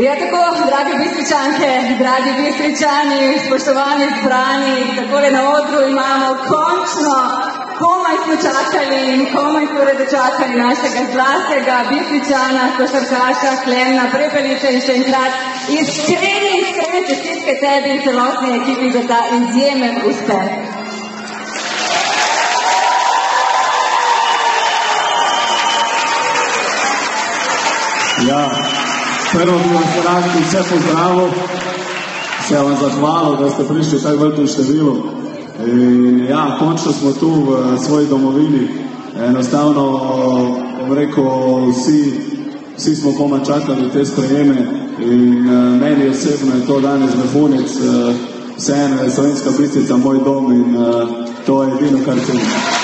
Je tako, dragi Bistričanke, dragi Bistričani, spoštovani zbrani, takole na odru imamo končno, komaj smo čakali in komaj smo dočakali našega zlatega Bistričana, košarkaša Klemna Prepeliča in še enkrat iskrene čestitke tebi in celotni ekipi za ta izjemen uspeh. Ja, prvo bi vas rad vse pozdravil, se vam zahvalil, da ste prišli tako veliko številu. Ja, končno smo tu v svoji domovini. Enostavno, bom rekel, vsi smo komaj čakali te sprejeme in meni osebno je to danes vrhunec. Vseeno je Slovenska Bistrica moj dom in to je edino, kar cenim.